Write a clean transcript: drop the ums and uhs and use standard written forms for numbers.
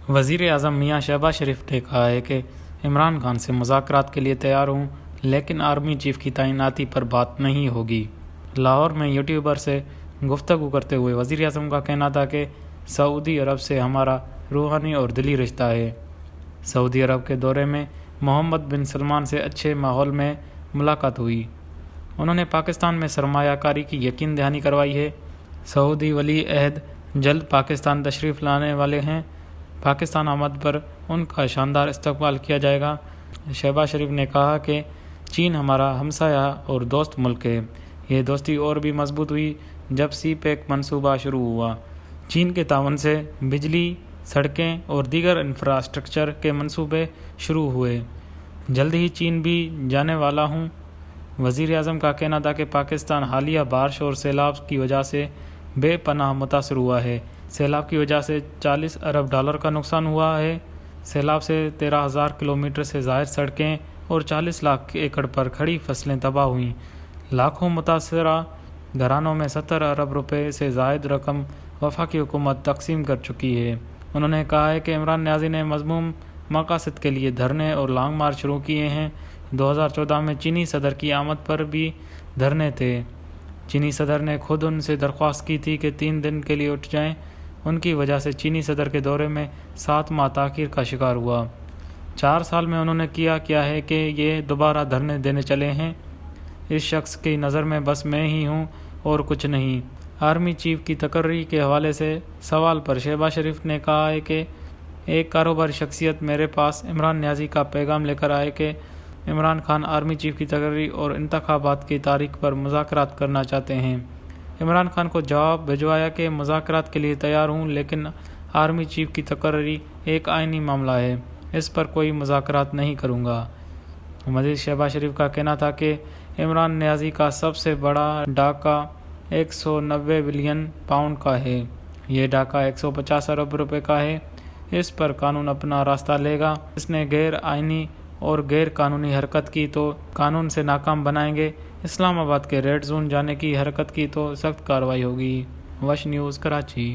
وزیر اعظم میاں شہباز شریف نے کہا ہے کہ عمران خان سے مذاکرات کے لیے تیار ہوں، لیکن آرمی چیف کی تعیناتی پر بات نہیں ہوگی۔ لاہور میں یوٹیوبر سے گفتگو کرتے ہوئے وزیر اعظم کا کہنا تھا کہ سعودی عرب سے ہمارا روحانی اور دلی رشتہ ہے۔ سعودی عرب کے دورے میں محمد بن سلمان سے اچھے ماحول میں ملاقات ہوئی۔ انہوں نے پاکستان میں سرمایہ کاری کی یقین دہانی کروائی ہے۔ سعودی ولی عہد جلد پاکستان تشریف لانے والے ہیں۔ پاکستان آمد پر ان کا شاندار استقبال کیا جائے گا۔ شہباز شریف نے کہا کہ چین ہمارا ہمسایہ اور دوست ملک ہے۔ یہ دوستی اور بھی مضبوط ہوئی جب سی پیک منصوبہ شروع ہوا۔ چین کے تعاون سے بجلی، سڑکیں اور دیگر انفراسٹرکچر کے منصوبے شروع ہوئے۔ جلد ہی چین بھی جانے والا ہوں۔ وزیر اعظم کا کہنا تھا کہ پاکستان حالیہ بارش اور سیلاب کی وجہ سے بے پناہ متاثر ہوا ہے۔ سیلاب کی وجہ سے $40 ارب کا نقصان ہوا ہے۔ سیلاب سے 13,000 کلومیٹر سے زائد سڑکیں اور 40 لاکھ ایکڑ پر کھڑی فصلیں تباہ ہوئیں۔ لاکھوں متاثرہ گھرانوں میں 70 ارب روپے سے زائد رقم وفاقی حکومت تقسیم کر چکی ہے۔ انہوں نے کہا ہے کہ عمران نیازی نے مذموم مقاصد کے لیے دھرنے اور لانگ مارچ شروع کیے ہیں۔ 2014 میں چینی صدر کی آمد پر بھی دھرنے تھے۔ چینی صدر نے خود ان سے درخواست کی تھی کہ 3 دن کے لیے اٹھ جائیں۔ ان کی وجہ سے چینی صدر کے دورے میں 7 ماہ تاخیر کا شکار ہوا۔ 4 سال میں انہوں نے کیا ہے کہ یہ دوبارہ دھرنے دینے چلے ہیں۔ اس شخص کی نظر میں بس میں ہی ہوں اور کچھ نہیں۔ آرمی چیف کی تقرری کے حوالے سے سوال پر شہباز شریف نے کہا ہے کہ ایک کاروباری شخصیت میرے پاس عمران نیازی کا پیغام لے کر آئے کہ عمران خان آرمی چیف کی تقرری اور انتخابات کی تاریخ پر مذاکرات کرنا چاہتے ہیں۔ عمران خان کو جواب بھجوایا کہ مذاکرات کے لیے تیار ہوں، لیکن آرمی چیف کی تقرری ایک آئینی معاملہ ہے، اس پر کوئی مذاکرات نہیں کروں گا۔ مزید شہباز شریف کا کہنا تھا کہ عمران نیازی کا سب سے بڑا ڈاکہ 190 بلین پاؤنڈ کا ہے۔ یہ ڈاکہ 150 ارب روپے کا ہے۔ اس پر قانون اپنا راستہ لے گا۔ اس نے غیر آئینی اور غیر قانونی حرکت کی تو قانون سے ناکام بنائیں گے۔ اسلام آباد کے ریڈ زون جانے کی حرکت کی تو سخت کارروائی ہوگی۔ وش نیوز، کراچی۔